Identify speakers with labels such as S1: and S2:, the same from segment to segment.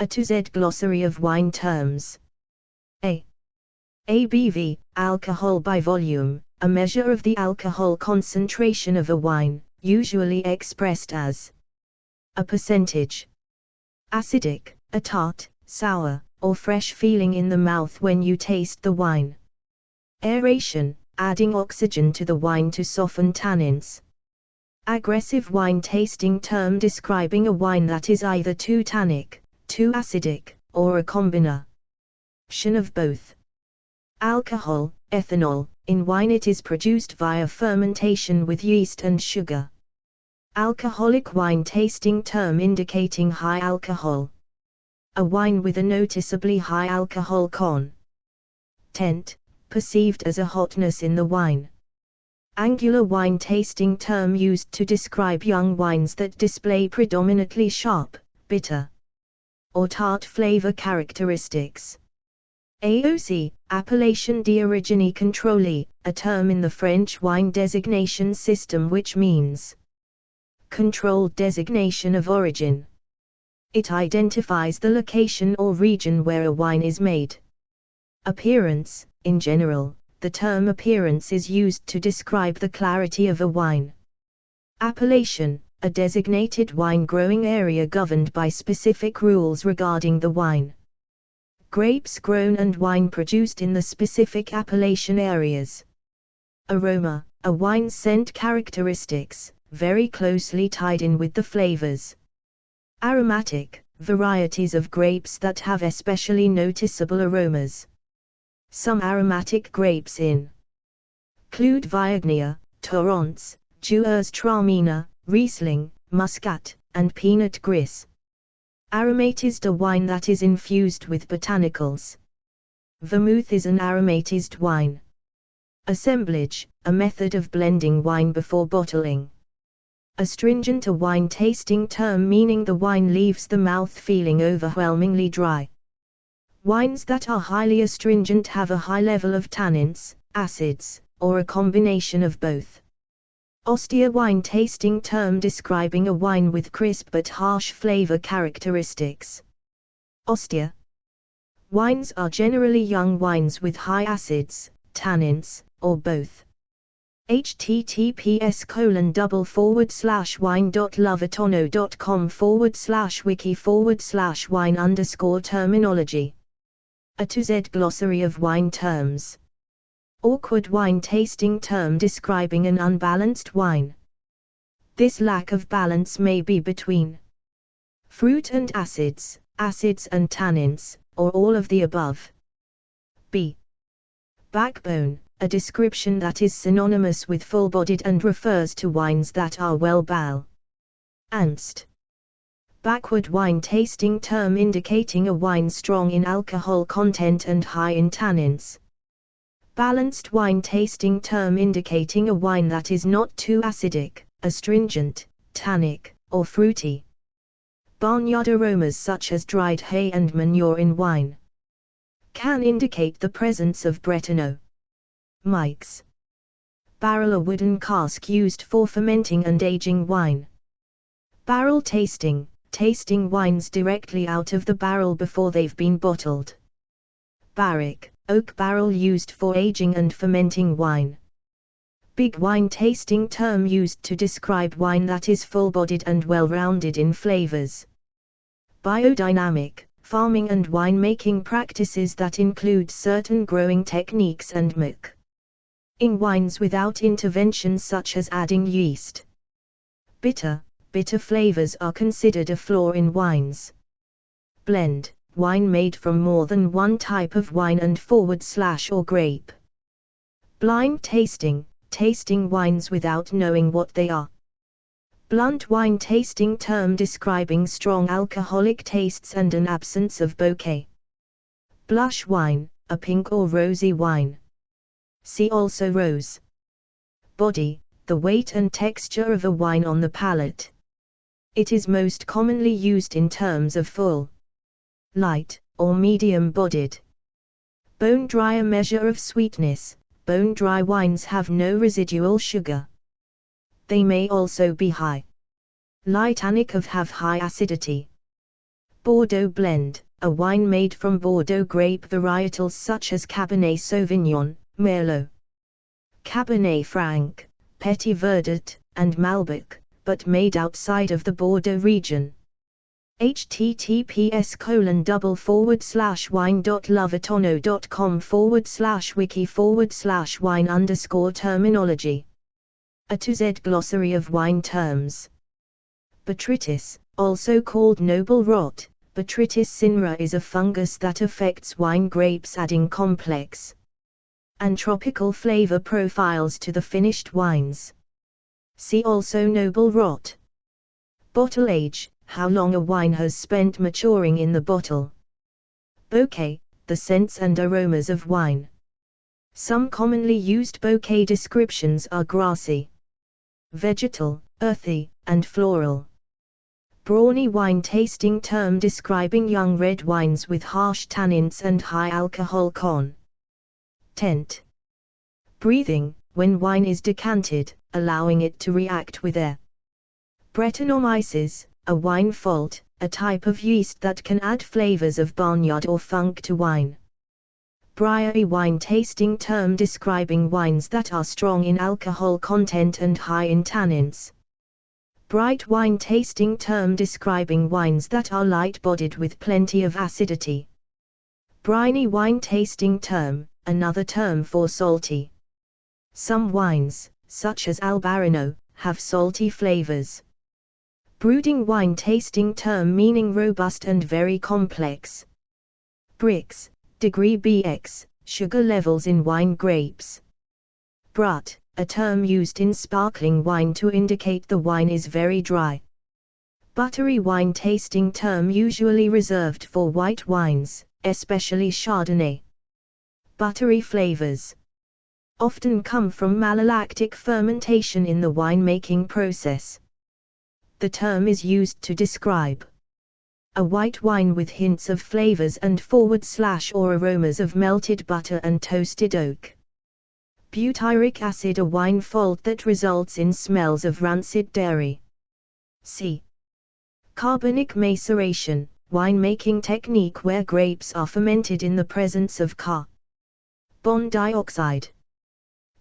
S1: A to Z glossary of wine terms. A. ABV, alcohol by volume, a measure of the alcohol concentration of a wine, usually expressed as a percentage. Acidic, a tart, sour, or fresh feeling in the mouth when you taste the wine. Aeration, adding oxygen to the wine to soften tannins. Aggressive wine tasting term describing a wine that is either too tannic, too acidic, or a combination of both. Alcohol, ethanol, in wine it is produced via fermentation with yeast and sugar. Alcoholic wine tasting term indicating high alcohol. A wine with a noticeably high alcohol content, perceived as a hotness in the wine. Angular wine tasting term used to describe young wines that display predominantly sharp, bitter, or tart flavor characteristics. AOC, Appellation d'origine contrôlée, a term in the French wine designation system which means controlled designation of origin. It identifies the location or region where a wine is made. Appearance, in general, the term appearance is used to describe the clarity of a wine. Appellation, a designated wine growing area governed by specific rules regarding the wine. Grapes grown and wine produced in the specific appellation areas. Aroma, a wine's scent characteristics, very closely tied in with the flavors. Aromatic, varieties of grapes that have especially noticeable aromas. Some aromatic grapes include Viognier, Torrance, Gewürztraminer, Riesling, Muscat, and Pinot Gris. Aromatized, a wine that is infused with botanicals. Vermouth is an aromatized wine. Assemblage, a method of blending wine before bottling. Astringent, a wine tasting term meaning the wine leaves the mouth feeling overwhelmingly dry. Wines that are highly astringent have a high level of tannins, acids, or a combination of both. Austere, wine tasting term describing a wine with crisp but harsh flavor characteristics. Austere wines are generally young wines with high acids, tannins, or both. https://wine.lovetano.com/wiki/wine_terminology. A to Z glossary of wine terms. Awkward, wine tasting term describing an unbalanced wine. This lack of balance may be between fruit and acids, acids and tannins, or all of the above. B. Backbone, a description that is synonymous with full-bodied and refers to wines that are well balanced. Backward, wine tasting term indicating a wine strong in alcohol content and high in tannins. Balanced, wine tasting term indicating a wine that is not too acidic, astringent, tannic, or fruity. Barnyard, aromas such as dried hay and manure in wine can indicate the presence of Brettanomyces. Barrel, a wooden cask used for fermenting and aging wine. Barrel tasting, tasting wines directly out of the barrel before they've been bottled. Barrique, oak barrel used for aging and fermenting wine. Big, wine tasting term used to describe wine that is full-bodied and well-rounded in flavors. Biodynamic, farming and winemaking practices that include certain growing techniques and in wines without intervention such as adding yeast. Bitter, bitter flavors are considered a flaw in wines. Blend, wine made from more than one type of wine and or grape. Blind tasting, tasting wines without knowing what they are. Blunt, wine tasting term describing strong alcoholic tastes and an absence of bouquet. Blush wine, a pink or rosy wine. See also rose. Body, the weight and texture of a wine on the palate. It is most commonly used in terms of full, light, or medium-bodied. Bone dry, a measure of sweetness. Bone dry wines have no residual sugar. They may also be high. Light tannic, have high acidity. Bordeaux blend, a wine made from Bordeaux grape varietals such as Cabernet Sauvignon, Merlot, Cabernet Franc, Petit Verdot, and Malbec, but made outside of the Bordeaux region. https://wine.lovetano.com/wiki/wine_terminology. A to Z glossary of wine terms. Botrytis, also called noble rot, Botrytis cinerea, is a fungus that affects wine grapes, adding complex and tropical flavor profiles to the finished wines. See also noble rot. Bottle age, how long a wine has spent maturing in the bottle. Bouquet, the scents and aromas of wine. Some commonly used bouquet descriptions are grassy, vegetal, earthy, and floral. Brawny wine tasting term describing young red wines with harsh tannins and high alcohol content. Breathing, when wine is decanted, allowing it to react with air. Brettanomyces, a wine fault, a type of yeast that can add flavors of barnyard or funk to wine. Briery wine tasting term describing wines that are strong in alcohol content and high in tannins. Bright wine tasting term describing wines that are light-bodied with plenty of acidity. Briny wine tasting term, another term for salty. Some wines, such as Albarino, have salty flavors. Brooding wine tasting term meaning robust and very complex. Brix, degree BX, sugar levels in wine grapes. Brut, a term used in sparkling wine to indicate the wine is very dry. Buttery wine tasting term usually reserved for white wines, especially Chardonnay. Buttery flavors often come from malolactic fermentation in the winemaking process. The term is used to describe a white wine with hints of flavors and /or aromas of melted butter and toasted oak. Butyric acid, a wine fault that results in smells of rancid dairy. C. Carbonic maceration, winemaking technique where grapes are fermented in the presence of carbon dioxide.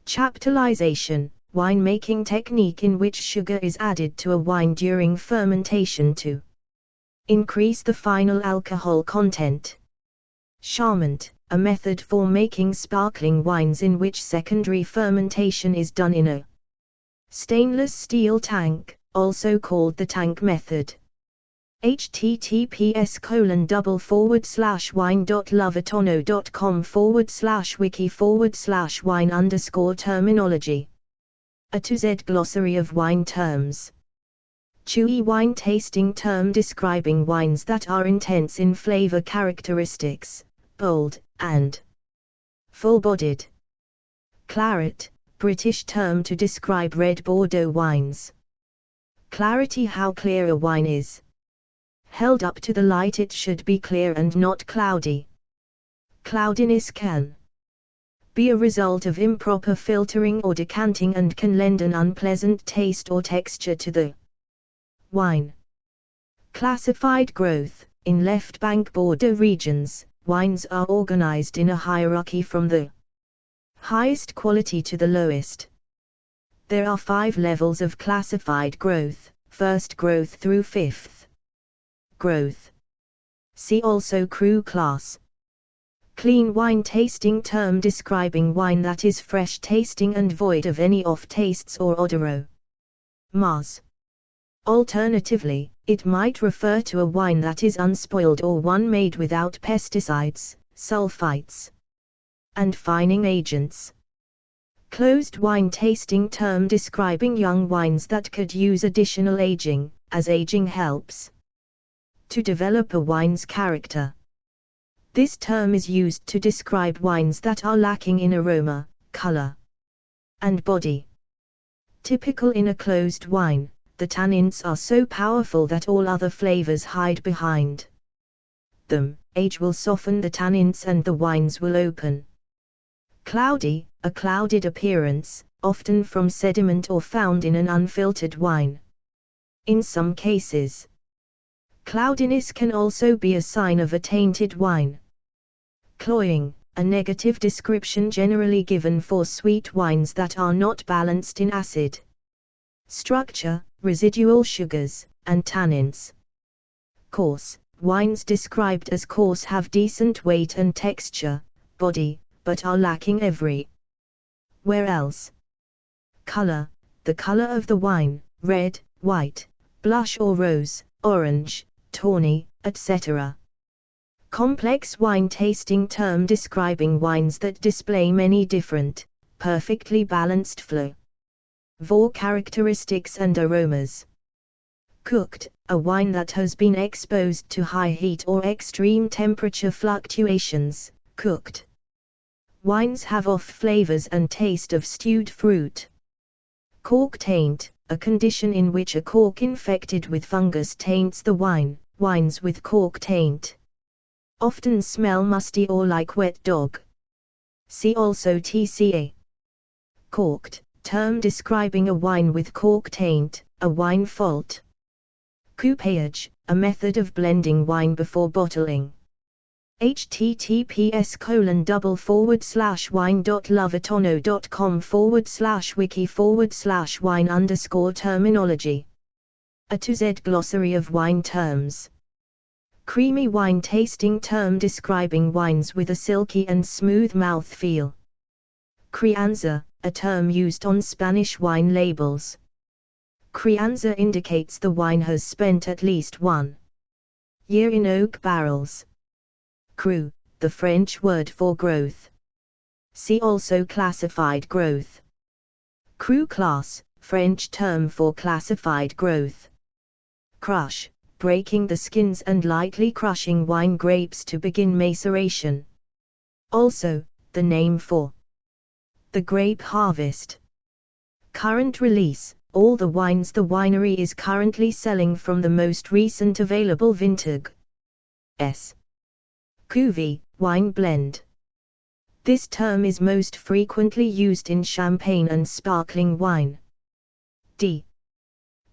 S1: Chaptalization, winemaking technique in which sugar is added to a wine during fermentation to increase the final alcohol content. Charment, a method for making sparkling wines in which secondary fermentation is done in a stainless steel tank, also called the tank method. https://wine.lovetano.com/wiki/wine_terminology. A to Z glossary of wine terms. Chewy wine tasting term describing wines that are intense in flavor characteristics, bold, and full-bodied. Claret, British term to describe red Bordeaux wines. Clarity, how clear a wine is. Held up to the light it should be clear and not cloudy. Cloudiness can be a result of improper filtering or decanting and can lend an unpleasant taste or texture to the wine. Classified growth, in left bank Bordeaux regions, wines are organized in a hierarchy from the highest quality to the lowest. There are 5 levels of classified growth, first growth through 5th growth. See also cru class. Clean wine tasting term describing wine that is fresh tasting and void of any off tastes or aromas. Alternatively, it might refer to a wine that is unspoiled or one made without pesticides, sulfites, and fining agents. Closed wine tasting term describing young wines that could use additional aging, as aging helps to develop a wine's character. This term is used to describe wines that are lacking in aroma, color, and body. Typical in a closed wine, the tannins are so powerful that all other flavors hide behind them. Age will soften the tannins and the wines will open. Cloudy, a clouded appearance, often from sediment or found in an unfiltered wine. In some cases, Cloudiness can also be a sign of a tainted wine. Cloying, a negative description generally given for sweet wines that are not balanced in acid, structure, residual sugars, and tannins. Coarse, wines described as coarse have decent weight and texture, body, but are lacking every where else. Color, the color of the wine, red, white, blush or rose, orange, tawny, etc. Complex wine tasting term describing wines that display many different, perfectly balanced flavor characteristics and aromas. Cooked, a wine that has been exposed to high heat or extreme temperature fluctuations. Cooked wines have off flavors and taste of stewed fruit. Cork taint, a condition in which a cork infected with fungus taints the wine. Wines with cork taint often smell musty or like wet dog. See also TCA. Corked, term describing a wine with cork taint, a wine fault. Coupage, a method of blending wine before bottling. https://wine.lovetano.com/wiki/wine_terminology. A to Z glossary of wine terms. Creamy wine tasting term describing wines with a silky and smooth mouth feel. Crianza, a term used on Spanish wine labels. Crianza indicates the wine has spent at least 1 year in oak barrels. Cru, the French word for growth. See also classified growth. Cru class, French term for classified growth. Crush, breaking the skins and lightly crushing wine grapes to begin maceration. Also, the name for the grape harvest. Current release, all the wines the winery is currently selling from the most recent available vintage. Cuvée, wine blend. This term is most frequently used in champagne and sparkling wine.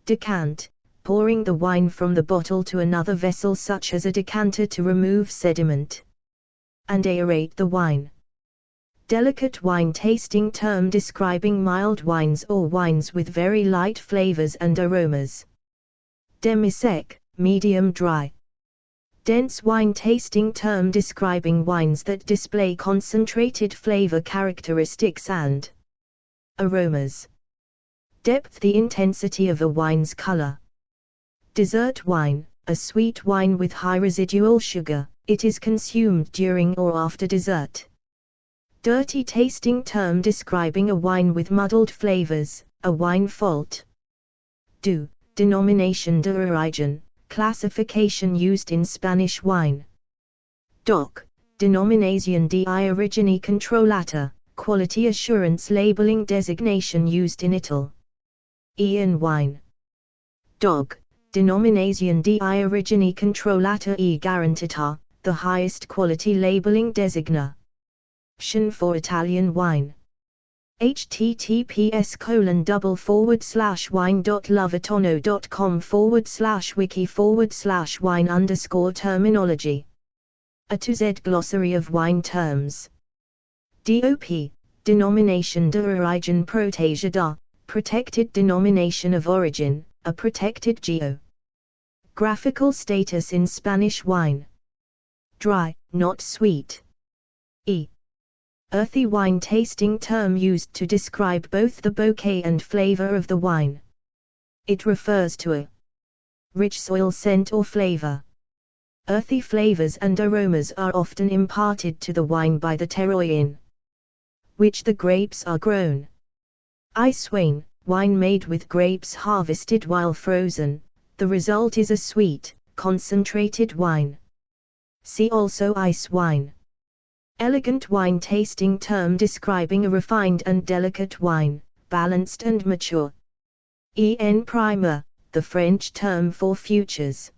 S1: Decant, pouring the wine from the bottle to another vessel such as a decanter to remove sediment and aerate the wine. Delicate wine tasting term describing mild wines or wines with very light flavors and aromas. Demi-sec, medium dry. Dense wine tasting term describing wines that display concentrated flavor characteristics and aromas. Depth, the intensity of a wine's color. Dessert wine, a sweet wine with high residual sugar, it is consumed during or after dessert. Dirty tasting term describing a wine with muddled flavors, a wine fault. Denomination de origen, classification used in Spanish wine. Denominación de origen controlata, quality assurance labeling designation used in Italy. In wine. Denominación de origen controlata e garantita, the highest quality labeling designation for Italian wine. https://wine.lovetano.com/wiki/wine_terminology. A to Z glossary of wine terms. DOP, Denomination de Origen Protegida, protected denomination of origin, a protected geographical status in Spanish wine. Dry, not sweet. Earthy wine tasting term used to describe both the bouquet and flavor of the wine. It refers to a rich soil scent or flavor. Earthy flavors and aromas are often imparted to the wine by the terroir in which the grapes are grown. Ice wine, wine made with grapes harvested while frozen, the result is a sweet, concentrated wine. See also ice wine. Elegant wine tasting term describing a refined and delicate wine, balanced and mature. En primeur, the French term for futures.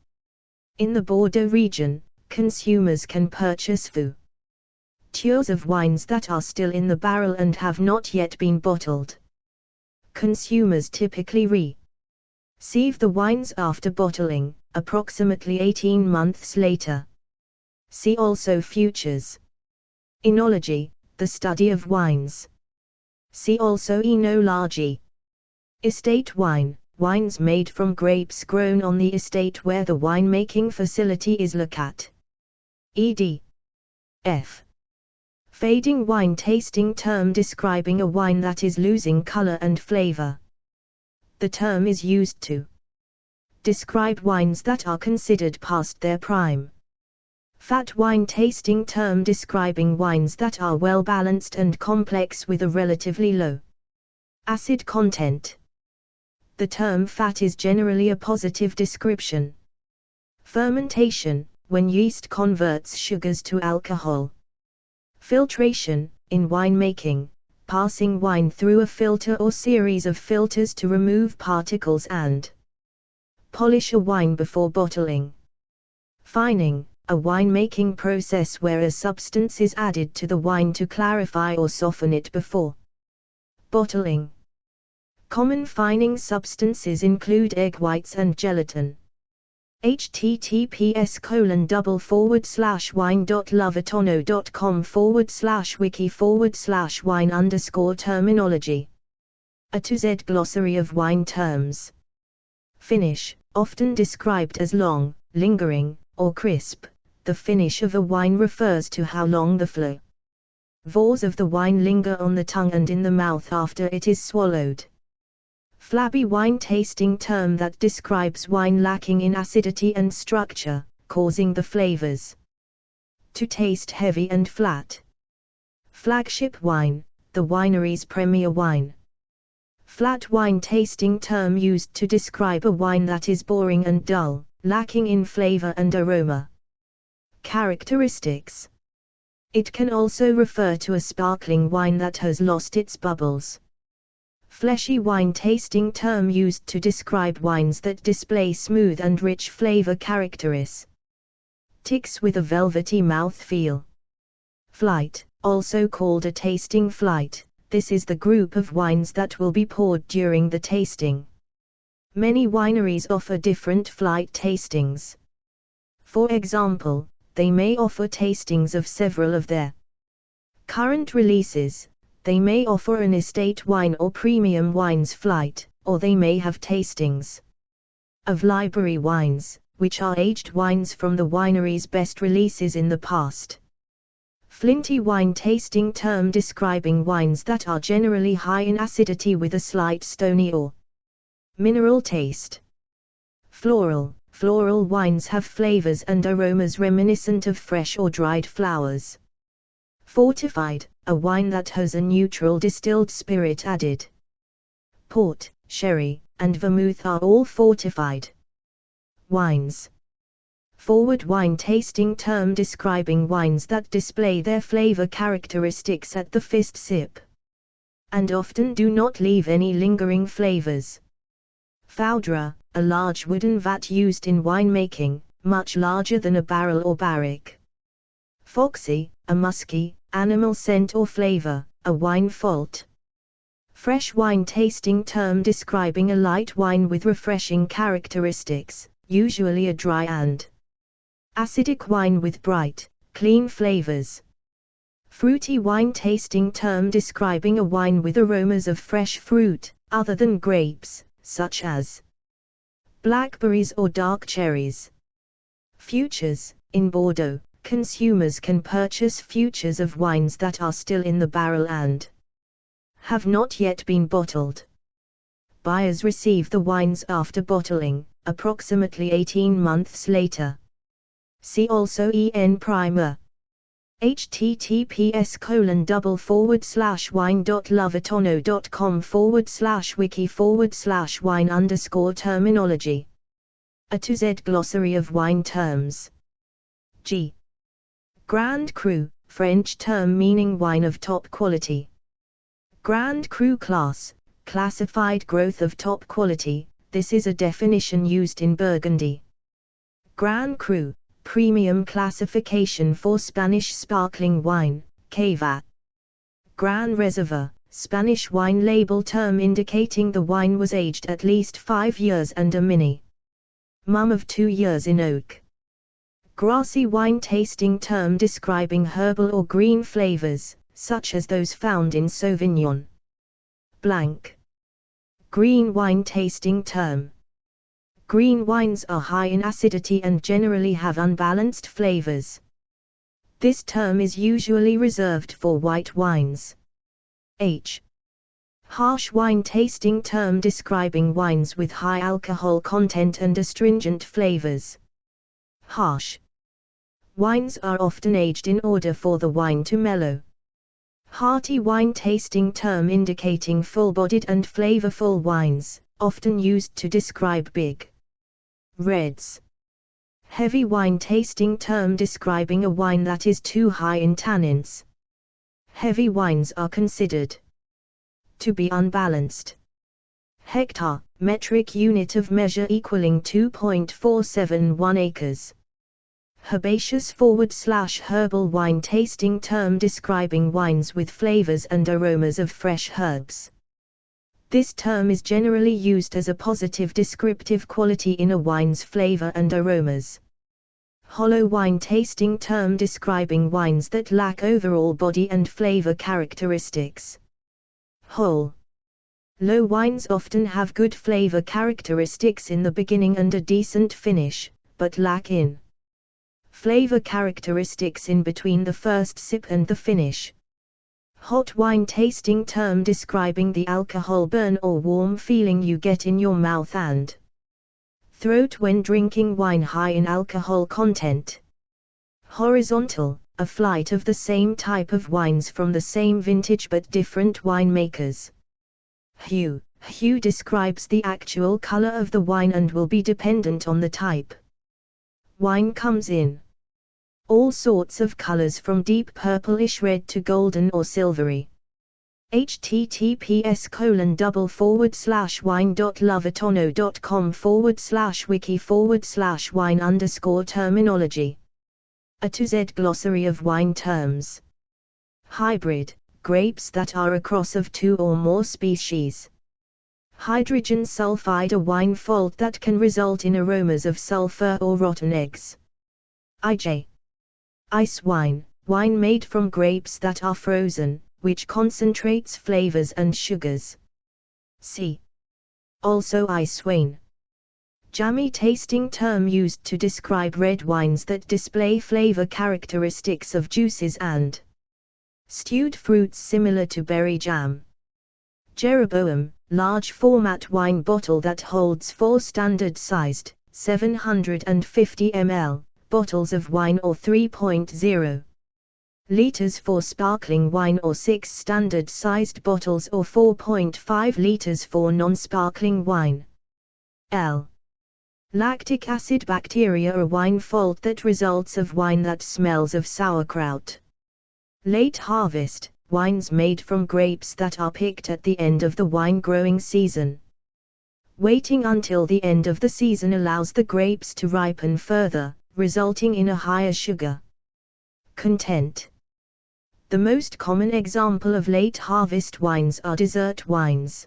S1: In the Bordeaux region, consumers can purchase futures of wines that are still in the barrel and have not yet been bottled. Consumers typically receive the wines after bottling, approximately 18 months later. See also Futures. Enology, the study of wines. See also Enology. Estate wine, wines made from grapes grown on the estate where the winemaking facility is located. Ed. F. Fading wine, tasting term describing a wine that is losing color and flavor. The term is used to describe wines that are considered past their prime. Fat wine, tasting term describing wines that are well balanced and complex with a relatively low acid content. The term fat is generally a positive description. Fermentation, when yeast converts sugars to alcohol. Filtration, in winemaking, passing wine through a filter or series of filters to remove particles and polish a wine before bottling. Fining, a winemaking process where a substance is added to the wine to clarify or soften it before bottling. Common fining substances include egg whites and gelatin. https://wine.lovetano.com/wiki/wine_terminology. A to Z glossary of wine terms. Finish, often described as long, lingering, or crisp. The finish of a wine refers to how long the flavors of the wine linger on the tongue and in the mouth after it is swallowed. Flabby wine, tasting term that describes wine lacking in acidity and structure, causing the flavors to taste heavy and flat. Flagship wine, the winery's premier wine. Flat wine, tasting term used to describe a wine that is boring and dull, lacking in flavor and aroma. Characteristics. It can also refer to a sparkling wine that has lost its bubbles. Fleshy wine, tasting term used to describe wines that display smooth and rich flavor characteristics with a velvety mouthfeel. Flight, also called a tasting flight, this is the group of wines that will be poured during the tasting. Many wineries offer different flight tastings. For example, they may offer tastings of several of their current releases. They may offer an estate wine or premium wines flight, or they may have tastings of library wines, which are aged wines from the winery's best releases in the past. Flinty wine, tasting term describing wines that are generally high in acidity with a slight stony or mineral taste. Floral wines have flavors and aromas reminiscent of fresh or dried flowers. Fortified, a wine that has a neutral distilled spirit added. Port, sherry, and vermouth are all fortified wines. Forward wine, tasting term describing wines that display their flavor characteristics at the first sip, and often do not leave any lingering flavors. Foudre, a large wooden vat used in winemaking, much larger than a barrel or barrique. Foxy, a musky, animal scent or flavor, a wine fault. Fresh wine, tasting term describing a light wine with refreshing characteristics, usually a dry and acidic wine with bright, clean flavors. Fruity wine, tasting term describing a wine with aromas of fresh fruit, other than grapes, such as blackberries or dark cherries. Futures, in Bordeaux, consumers can purchase futures of wines that are still in the barrel and have not yet been bottled. Buyers receive the wines after bottling, approximately 18 months later. See also EN Primer. https://wine.lovetano.com/wiki/wine_terminology. A to Z glossary of wine terms. G. Grand Cru, French term meaning wine of top quality. Grand Cru class, classified growth of top quality, this is a definition used in Burgundy. Grand Cru, premium classification for Spanish sparkling wine, cava. Gran Reserva, Spanish wine label term indicating the wine was aged at least 5 years and a mini mum of 2 years in oak. Grassy wine tasting term describing herbal or green flavors, such as those found in Sauvignon Blanc. Green wine tasting term. Green wines are high in acidity and generally have unbalanced flavors. This term is usually reserved for white wines. Harsh wine tasting term describing wines with high alcohol content and astringent flavors. Harsh wines are often aged in order for the wine to mellow. Hearty wine tasting term indicating full-bodied and flavorful wines, often used to describe big reds. Heavy wine tasting term describing a wine that is too high in tannins. Heavy wines are considered to be unbalanced. Hectare, metric unit of measure equaling 2.471 acres. Herbaceous/herbal wine tasting term describing wines with flavors and aromas of fresh herbs. This term is generally used as a positive descriptive quality in a wine's flavor and aromas. Hollow wine tasting term describing wines that lack overall body and flavor characteristics. Whole. Low wines often have good flavor characteristics in the beginning and a decent finish, but lack in flavor characteristics in between the first sip and the finish. Hot wine tasting term describing the alcohol burn or warm feeling you get in your mouth and throat when drinking wine high in alcohol content. Horizontal, a flight of the same type of wines from the same vintage but different winemakers. Hue. Hue describes the actual color of the wine and will be dependent on the type. Wine comes in all sorts of colors from deep purplish red to golden or silvery. https://wine.lovetano.com/wiki/wine_terminology. A to Z glossary of wine terms. Hybrid, grapes that are a cross of 2 or more species. Hydrogen sulfide, a wine fault that can result in aromas of sulfur or rotten eggs. Ice wine, wine made from grapes that are frozen, which concentrates flavors and sugars. See also ice wine. Jammy tasting term used to describe red wines that display flavor characteristics of juices and stewed fruits similar to berry jam. Jeroboam, large format wine bottle that holds 4 standard-sized, 750 ml, bottles of wine or 3.0 liters for sparkling wine or 6 standard-sized bottles or 4.5 liters for non-sparkling wine. Lactic acid bacteria, a wine fault that results of wine that smells of sauerkraut. Late harvest, wines made from grapes that are picked at the end of the wine growing season. Waiting until the end of the season allows the grapes to ripen further, resulting in a higher sugar content. The most common example of late harvest wines are dessert wines.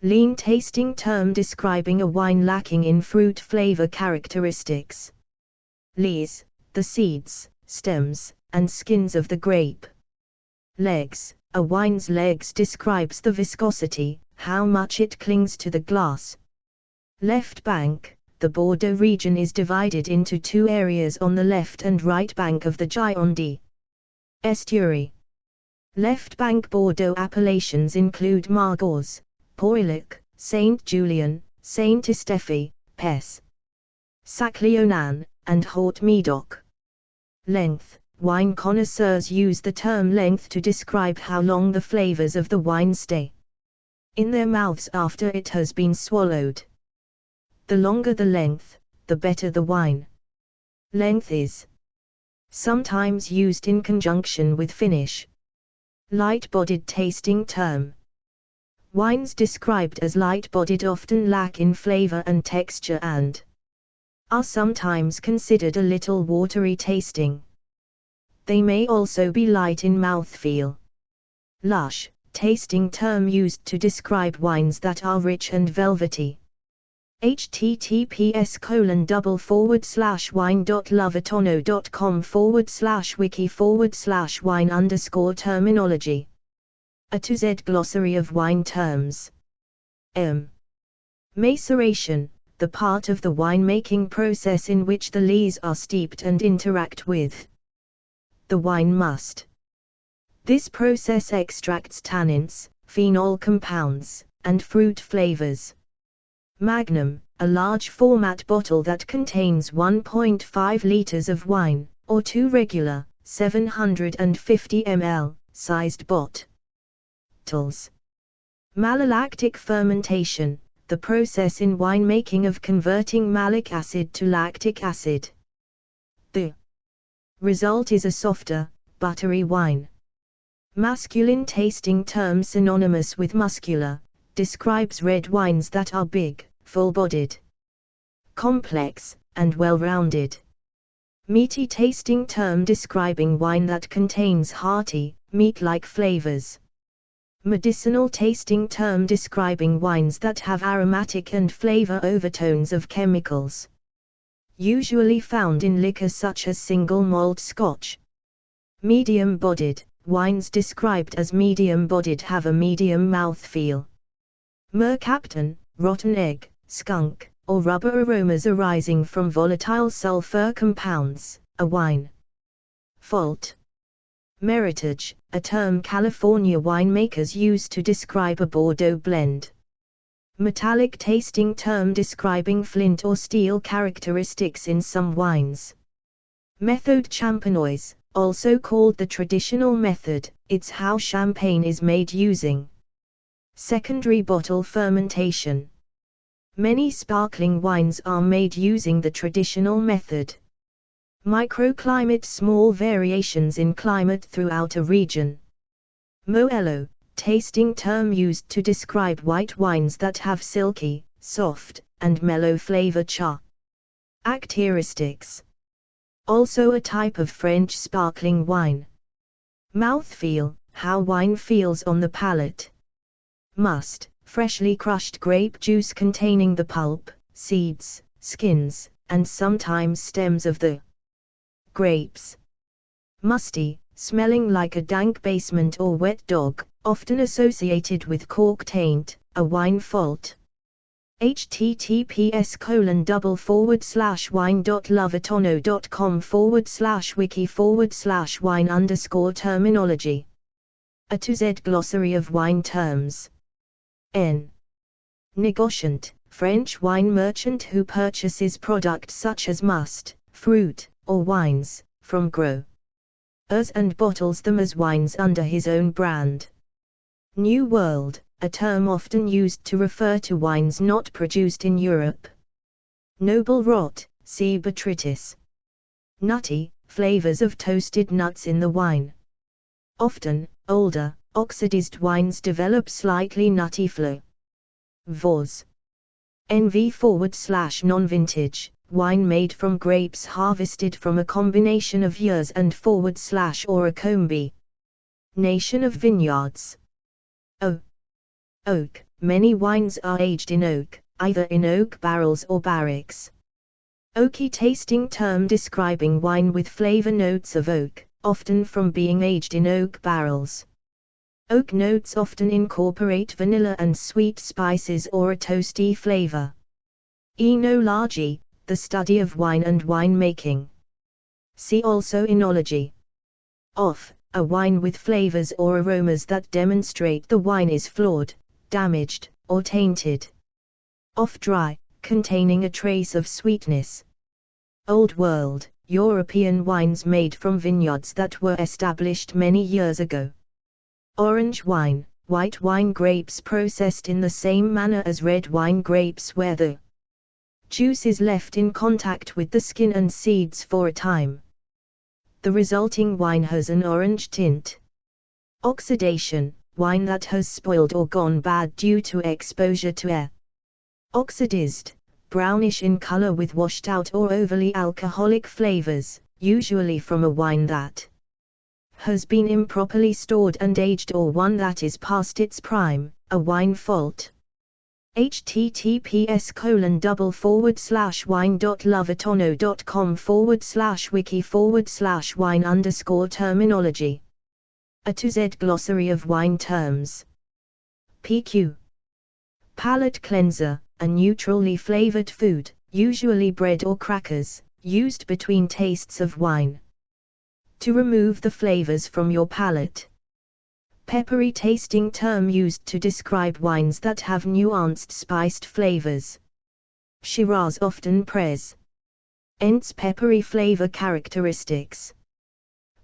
S1: Lean tasting term describing a wine lacking in fruit flavor characteristics. Lees, the seeds, stems, and skins of the grape. Legs, a wine's legs describes the viscosity, how much it clings to the glass. Left bank, the Bordeaux region is divided into 2 areas on the left and right bank of the Gironde estuary. Left bank Bordeaux appellations include Margaux, Pauillac, Saint-Julien, Saint-Estèphe, Pesse, Sac-Léonin, and Haute-Médoc. Length, wine connoisseurs use the term length to describe how long the flavors of the wine stay in their mouths after it has been swallowed. The longer the length, the better the wine. Length is sometimes used in conjunction with finish. Light-bodied tasting term. Wines described as light-bodied often lack in flavor and texture and are sometimes considered a little watery tasting. They may also be light in mouthfeel. Lush, tasting term used to describe wines that are rich and velvety. https://wine.lovetano.com/wiki/wine_terminology. A to Z glossary of wine terms. Maceration, the part of the winemaking process in which the lees are steeped and interact with the wine must. This process extracts tannins, phenol compounds, and fruit flavors. Magnum, a large format bottle that contains 1.5 liters of wine, or 2 regular, 750 ml, sized bottles. Malolactic fermentation, the process in winemaking of converting malic acid to lactic acid. The result is a softer, buttery wine. Masculine tasting term synonymous with muscular, describes red wines that are big, full-bodied, complex, and well-rounded. Meaty tasting term describing wine that contains hearty, meat-like flavors. Medicinal tasting term describing wines that have aromatic and flavor overtones of chemicals. Usually found in liquors such as single malt Scotch. Medium-bodied, wines described as medium-bodied have a medium mouthfeel. Mercaptan, rotten egg, skunk, or rubber aromas arising from volatile sulfur compounds, a wine. Fault. Meritage, a term California winemakers use to describe a Bordeaux blend. Metallic tasting term describing flint or steel characteristics in some wines. Méthode champenoise, also called the traditional method, it's how champagne is made using secondary bottle fermentation. Many sparkling wines are made using the traditional method. Microclimate, small variations in climate throughout a region. Moello, tasting term used to describe white wines that have silky, soft, and mellow flavor. Characteristics. Also a type of French sparkling wine. Mouthfeel, how wine feels on the palate. Must, freshly crushed grape juice containing the pulp, seeds, skins, and sometimes stems of the grapes. Musty, smelling like a dank basement or wet dog, often associated with cork taint, a wine fault. https://wine.lovetano.com/wiki/wine_terminology. A to Z glossary of wine terms. Négociant, French wine merchant who purchases products such as must, fruit, or wines, from growers and bottles them as wines under his own brand. New World, a term often used to refer to wines not produced in Europe. Noble rot, see botrytis. Nutty, flavors of toasted nuts in the wine. Often, older, oxidized wines develop slightly nutty flavors. NV/non-vintage, wine made from grapes harvested from a combination of years and /or a combination of vineyards. Oak, many wines are aged in oak, either in oak barrels or barricks. Oaky tasting term describing wine with flavor notes of oak, often from being aged in oak barrels. Oak notes often incorporate vanilla and sweet spices or a toasty flavor. Enology, the study of wine and winemaking. See also enology. Off, a wine with flavors or aromas that demonstrate the wine is flawed, damaged, or tainted. Off-dry, containing a trace of sweetness. Old World, European wines made from vineyards that were established many years ago. Orange wine, white wine grapes processed in the same manner as red wine grapes where the juice is left in contact with the skin and seeds for a time. The resulting wine has an orange tint. Oxidation, wine that has spoiled or gone bad due to exposure to air. Oxidized, brownish in color with washed out or overly alcoholic flavors, usually from a wine that has been improperly stored and aged or one that is past its prime, a wine fault. https://wine.lovetano.com/wiki/wiki/wine_terminology. A to Z glossary of wine terms. PQ. Palate cleanser, a neutrally flavored food, usually bread or crackers, used between tastes of wine. To remove the flavors from your palate. Peppery tasting term used to describe wines that have nuanced spiced flavors. Shiraz often presents peppery flavor characteristics.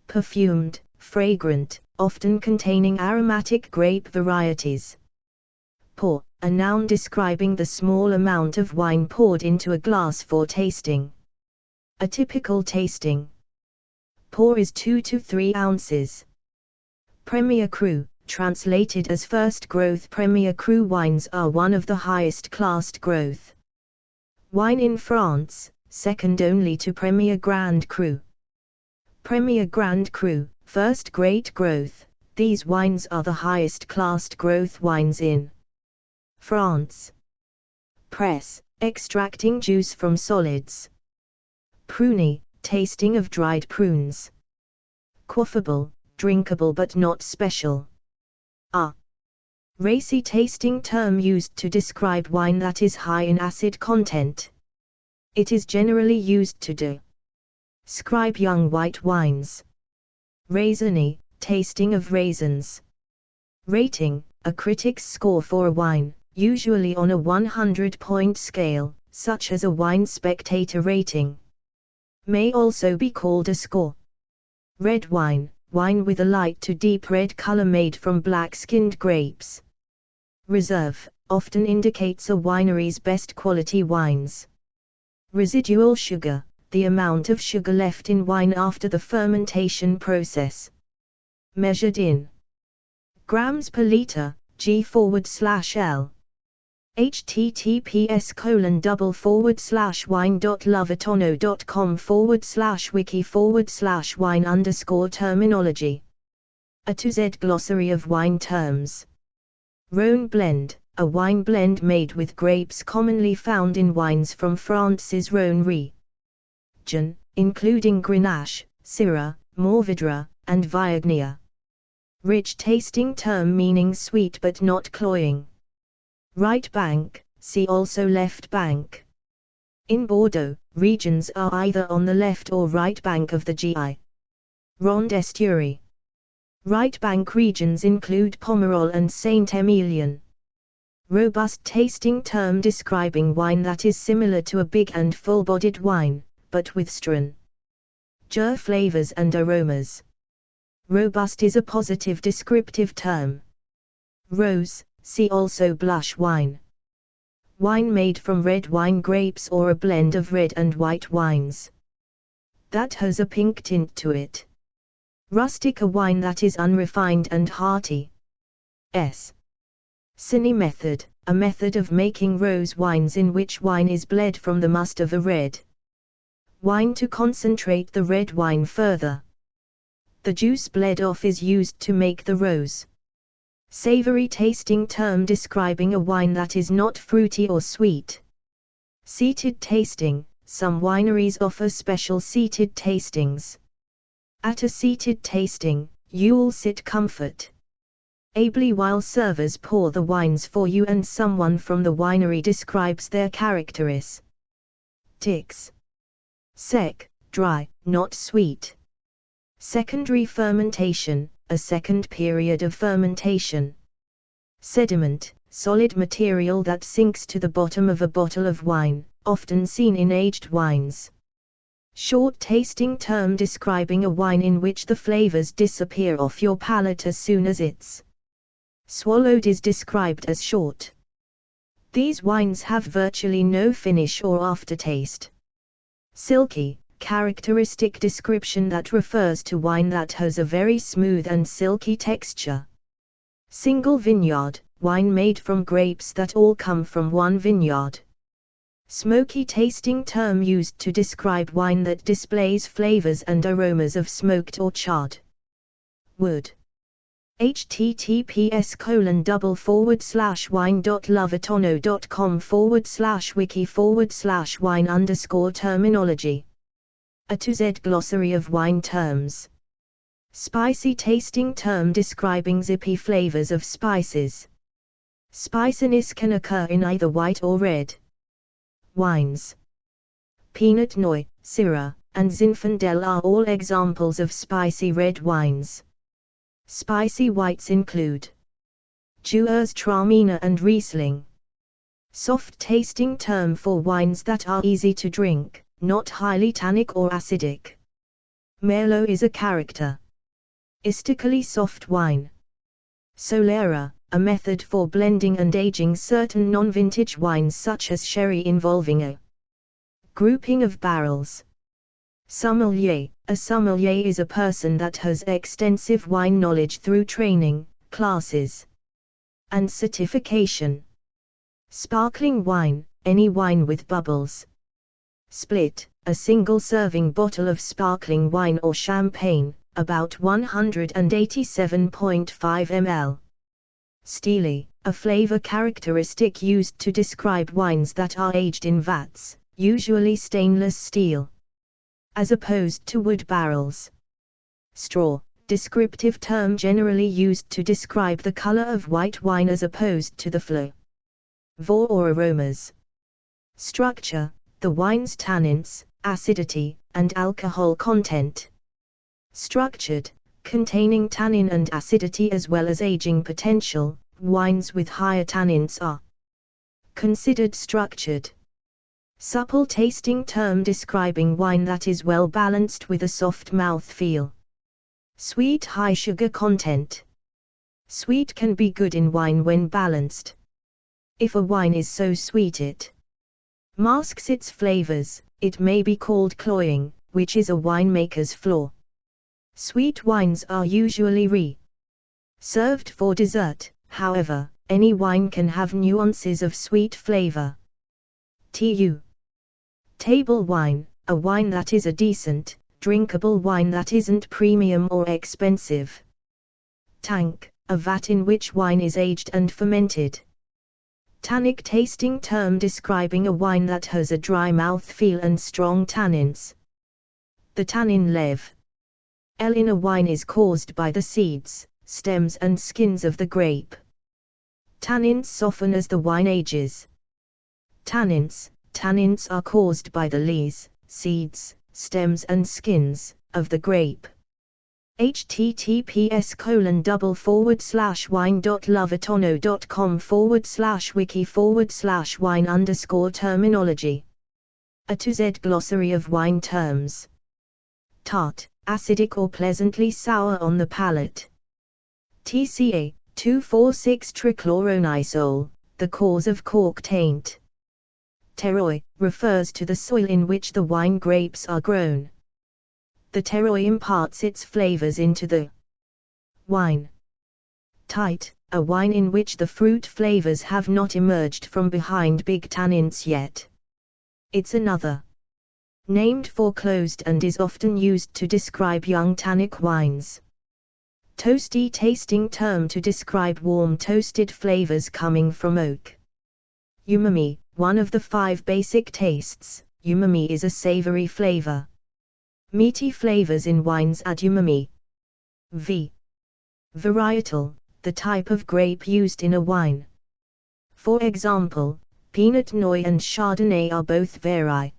S1: Perfumed, fragrant, often containing aromatic grape varieties. Pour, a noun describing the small amount of wine poured into a glass for tasting. A typical tasting pour is 2 to 3 ounces. Premier Cru, translated as first growth. Premier Cru wines are one of the highest classed growth wine in France, second only to Premier Grand Cru. Premier Grand Cru, first great growth. These wines are the highest classed growth wines in France. Press, extracting juice from solids. Pruny, tasting of dried prunes. Quaffable, drinkable but not special. Racy tasting term used to describe wine that is high in acid content. It is generally used to describe young white wines. Raisiny, tasting of raisins. Rating, a critic's score for a wine, usually on a 100-point scale, such as a wine spectator rating. May also be called a score. Red wine, wine with a light to deep red color made from black-skinned grapes. Reserve, often indicates a winery's best quality wines. Residual sugar, the amount of sugar left in wine after the fermentation process. Measured in grams per liter, G/L. https://wine.lovetano.com/wiki/wine_terminology. A to Z glossary of wine terms. Rhone blend, a wine blend made with grapes commonly found in wines from France's Rhone region, including Grenache, Syrah, Mourvedre, and Viognier. Rich tasting term meaning sweet but not cloying. Right bank, see also left bank. In Bordeaux, regions are either on the left or right bank of the Gironde estuary. Right bank regions include Pomerol and Saint-Emilion. Robust tasting term describing wine that is similar to a big and full-bodied wine, but with stronger flavors and aromas. Robust is a positive descriptive term. Rose, see also blush wine. Wine made from red wine grapes or a blend of red and white wines that has a pink tint to it. Rustic, a wine that is unrefined and hearty. Cine method, a method of making rose wines in which wine is bled from the must of a red wine to concentrate the red wine further. The juice bled off is used to make the rose. Savory tasting term describing a wine that is not fruity or sweet. Seated tasting, some wineries offer special seated tastings. At a seated tasting, you'll sit comfortably while servers pour the wines for you and someone from the winery describes their characteristics. Sec, dry, not sweet. Secondary fermentation, a second period of fermentation. Sediment, solid material that sinks to the bottom of a bottle of wine, often seen in aged wines. Short tasting term describing a wine in which the flavors disappear off your palate as soon as it's swallowed is described as short. These wines have virtually no finish or aftertaste. Silky, characteristic description that refers to wine that has a very smooth and silky texture. Single vineyard, wine made from grapes that all come from one vineyard. Smoky tasting term used to describe wine that displays flavors and aromas of smoked or charred wood. https://wine.lovertono.com/wiki/wine_terminology. A to Z glossary of wine terms. Spicy tasting term describing zippy flavors of spices. Spiciness can occur in either white or red wines. Pinot Noir, Syrah, and Zinfandel are all examples of spicy red wines. Spicy whites include Gewürztraminer and Riesling. Soft tasting term for wines that are easy to drink, not highly tannic or acidic. Merlot is a character. Istically soft wine. Solera, a method for blending and aging certain non-vintage wines such as sherry involving a grouping of barrels. Sommelier. A sommelier is a person that has extensive wine knowledge through training, classes, and certification. Sparkling wine, any wine with bubbles. Split, a single-serving bottle of sparkling wine or champagne, about 187.5 ml. Steely, a flavor characteristic used to describe wines that are aged in vats, usually stainless steel, as opposed to wood barrels. Straw, descriptive term generally used to describe the color of white wine as opposed to the flavor or aromas. Structure, the wine's tannins, acidity, and alcohol content. Structured, containing tannin and acidity as well as aging potential, wines with higher tannins are considered structured. Supple tasting term describing wine that is well balanced with a soft mouth feel. Sweet high sugar content. Sweet can be good in wine when balanced. If a wine is so sweet it masks its flavors, it may be called cloying, which is a winemaker's flaw. Sweet wines are usually served for dessert, however, any wine can have nuances of sweet flavor. TU. Table wine, a wine that is a decent, drinkable wine that isn't premium or expensive. Tank, a vat in which wine is aged and fermented. Tannic tasting term describing a wine that has a dry mouthfeel and strong tannins. The tannin lev L in a wine is caused by the seeds, stems and skins of the grape. Tannins soften as the wine ages. Tannins are caused by the leaves, seeds, stems and skins of the grape. https://wine.lovertono.com/wiki/wine_terminology. A to Z glossary of wine terms. Tart, acidic or pleasantly sour on the palate. TCA, 2,4,6-trichloronisole, the cause of cork taint. Terroir, refers to the soil in which the wine grapes are grown. The terroir imparts its flavors into the wine. Tight, a wine in which the fruit flavors have not emerged from behind big tannins yet. It's another named for closed and is often used to describe young tannic wines. Toasty tasting term to describe warm toasted flavors coming from oak. Umami, one of the 5 basic tastes, umami is a savory flavor. Meaty flavors in wines add umami. Varietal, the type of grape used in a wine. For example, Pinot Noir and Chardonnay are both varietals.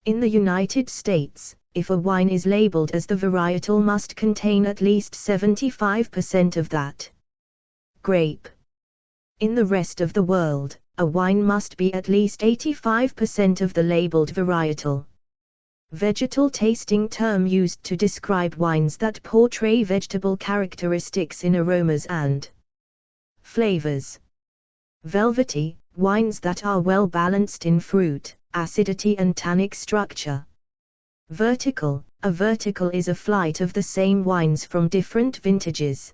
S1: In the United States, if a wine is labeled as the varietal must contain at least 75% of that grape. In the rest of the world, a wine must be at least 85% of the labeled varietal. Vegetal tasting term used to describe wines that portray vegetable characteristics in aromas and flavors. Velvety, wines that are well balanced in fruit, acidity and tannic structure. Vertical, a vertical is a flight of the same wines from different vintages.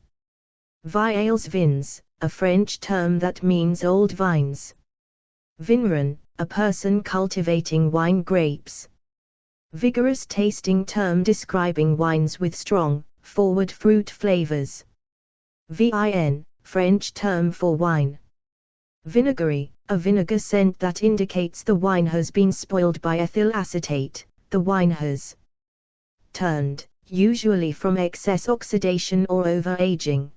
S1: Vieilles vins, a French term that means old vines. Vigneron, a person cultivating wine grapes. Vigorous tasting term describing wines with strong, forward fruit flavors. Vin, French term for wine. Vinegary, a vinegar scent that indicates the wine has been spoiled by ethyl acetate, the wine has turned, usually from excess oxidation or over-aging.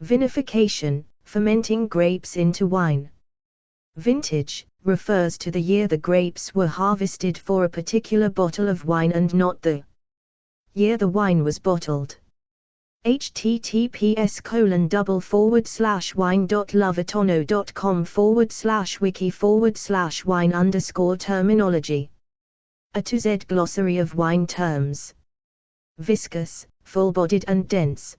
S1: Vinification, fermenting grapes into wine. Vintage, refers to the year the grapes were harvested for a particular bottle of wine and not the year the wine was bottled. https://wine.lovetano.com/wiki/wine_terminology. A to Z glossary of wine terms. Viscous, full-bodied and dense.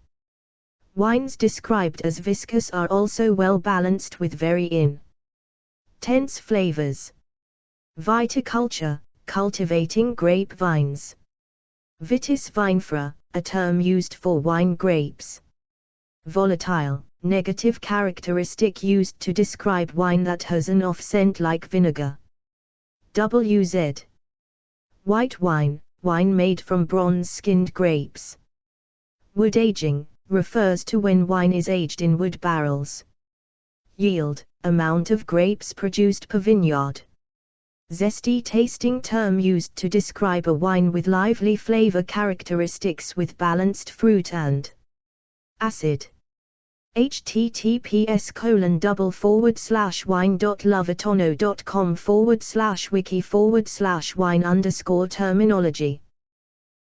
S1: Wines described as viscous are also well balanced with very intense flavors. Viticulture, cultivating grape vines. Vitis vinifera, a term used for wine grapes. Volatile, negative characteristic used to describe wine that has an off scent like vinegar. WZ. White wine, wine made from bronze-skinned grapes. Wood aging, refers to when wine is aged in wood barrels. Yield, amount of grapes produced per vineyard. Zesty tasting term used to describe a wine with lively flavor characteristics with balanced fruit and acid. https://wine.lovetano.com/wiki/wine_terminology